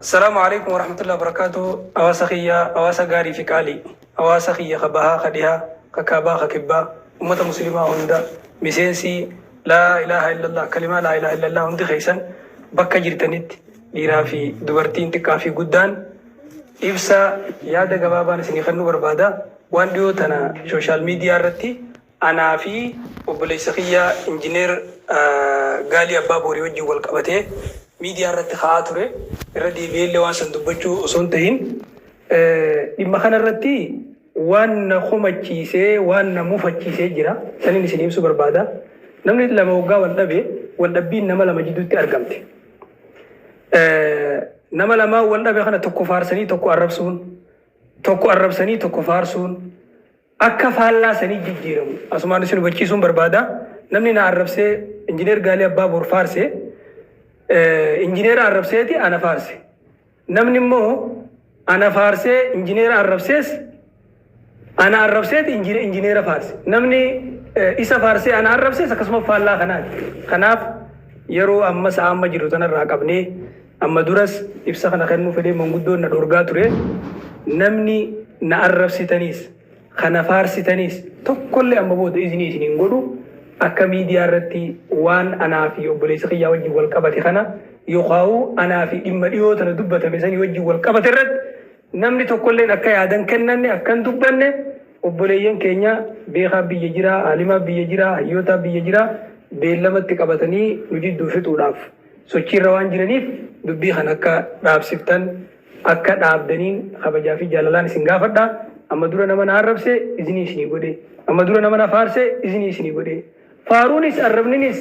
السلام عليكم ورحمة الله وبركاته. أواسا خيا أواسا غاري في كالي أواسا خيا خباها خديها خكابا خكبا أمة مسلمة هندا مسيسي لا إله إلا الله كلمة لا إله إلا الله هندي خيسان بكا جرتنت ليرا في دبرتين تكافي قدان إبسا يادا غبابا نسيني خنو بربادا وان ديو تنا سوشال ميديا رتي أنا في وبليس خيا إنجينير غالي أبابوري وجي والقبته ميديا رتي خاطره ردي بيلي وانسان دبجو أسونتهين إما خان الرتي وان خمتشيسي وان مفتشيسي جرا سنين سنين سوبر بادا نمني لما وقا والنبي نما لما جدوتي أرقمتي نما لما والنبي خانا توكو فارسني توكو عرب سني توكو فارسون أكا فالا سني جيجيرم أسمان سنو بچيسون بربادا نمني نعرب سي انجينير غالي أبا بور فارسي انجينير عرب سيتي أنا فارسي نمني مو أنا فارسي انجينير عرب سيس أنا عرب سيتي انجينير فارسي نمني إسا فارسي أنا عرب سيس كسمو فالا خناف يرو أما سعام جيرو تنا راقبني أما درس إبسا خنا خنو فدي منقودو ندورغا توري نمني نعرب سيتانيس خنا فارسي تانيس تقول أما بود إذني إذنين قدو akka miidiyaa irratti waan anaa fi obboleessa kiyyaa wajjin wal qabate kana yookaan anaa fi dhimma dhiyoo tana dubbatame sanii wajjin wal qabate irratti namni tokkolleen akka yaadan kennanne akkan dubbanne obboleeyyan keenya beekaa biyya jira, alimaa biyya jira, hayyoota biyya jira beellamatti qabatanii nu jidduu fixuudhaaf sochiirra waan jiraniif dubbii kan akka dhaabsiftan akka dhaabdaniin kabajaa fi jaalalaan isin gaafadha. Amma dura nama na arrabse isinii isinii godhe. Amma dura nama na faarse isinii isinii godhe. Faaruunis arrabninis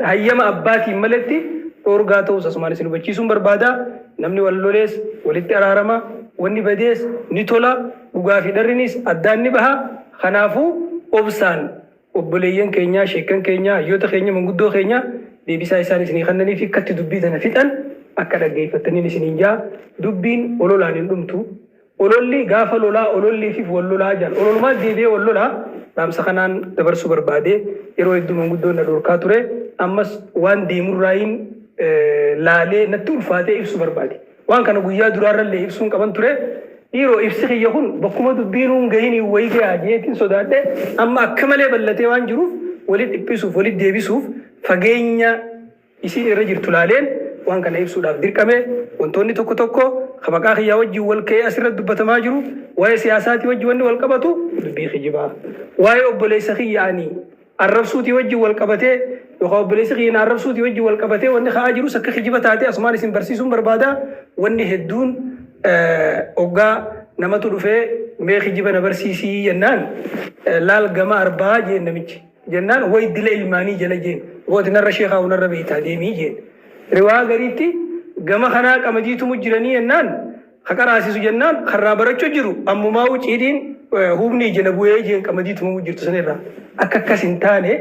hayyama abbaatiin malatti dhoorgaa ta'us asumaan isin hubachiisuun barbaada. Namni wal lolees walitti araarama, wanni badees ni tola, dhugaa fi dharrinis addaan ni baha. Kanaafuu obsaan obboleeyyan keenya, sheekan keenya, hayyoota keenya, manguddoo keenya deebisaa isaan isinii kannaniif akkatti dubbii tana fixan akka dhaggeeffataniin isiniin jaa dubbiin ololaan hin dhumtu. Ololli gaafa lolaa ololli fi wal lolaa jaan ololumaa deebi'ee wal lolaa dhaamsa kanaan dabarsuu barbaade yeroo hedduu manguddoon na dhorkaa ture ammas waan deemurraayin laalee natti ulfaatee ibsu barbaade waan kana guyyaa duraarrallee ibsuun qaban ture dhiiroo ibsi kiyya kun bakkuma dubbiinuun gahinii wayii gahaa jeetiin sodaadhe amma akka malee ballatee waan jiruuf walit dhiphisuuf walit deebisuuf fageenya isiin irra jirtu laaleen waan kana ibsuudhaaf dirqame wantoonni tokko tokko kabaqaa kiyyaa wajjin wal ka'ee asirratti dubbatamaa jiru waa'ee siyaasaatii wajjin wanni wal qabatu dubbii kijibaa waa'ee obboleessa kiyyaanii arrabsuutii wajjin wal qabatee yookaan obboleessa kiyyaan arrabsuutii wajjin wal qabatee wanni ka'aa jirus akka kijiba taatee asumaan isin barsiisuun barbaada wanni hedduun oggaa namatu dhufee mee kijiba na barsiisii jennaan laal gama arbaa jeen namichi jennaan wayi dila ilmaanii jala jeen wooti narra sheekaa narra beeytaa deemii jeen riwaa gariitti gama kanaa qamajiitu mujjiranii jennaan haqaraasisu jennaan karraa barachuu jiru ammumaa uciidiin hubni jala bu'ee jeen qamajiitu mujjirtu sanirraa akka akkas hin taane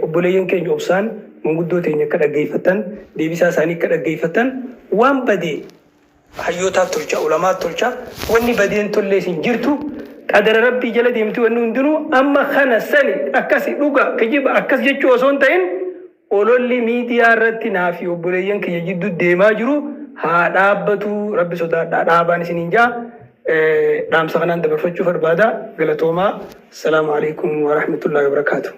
obboleeyyan keenya obsaan manguddoo teenya akka dhaggeeffatan deebisaa isaanii akka dhaggeeffatan waan badee hayyootaaf tolcha ulamaaf tolcha wanni badeen tollee sin jirtu qadara rabbii jala deemtu wanni hundinuu amma kana sani akkasi dhuga kijiba akkas jechuu osoo hin ta'in ololli miidiyaa irratti naa fi obboleeyyan kiyya jidduu deemaa jiru haa dhaabbatu rabbi sodaadhaa dhaabaan isiniin jaa dhaamsa kanaan dabarfachuu barbaada galatoomaa. Assalaamu alaikum wa rahmatullahi wa barakaatuh.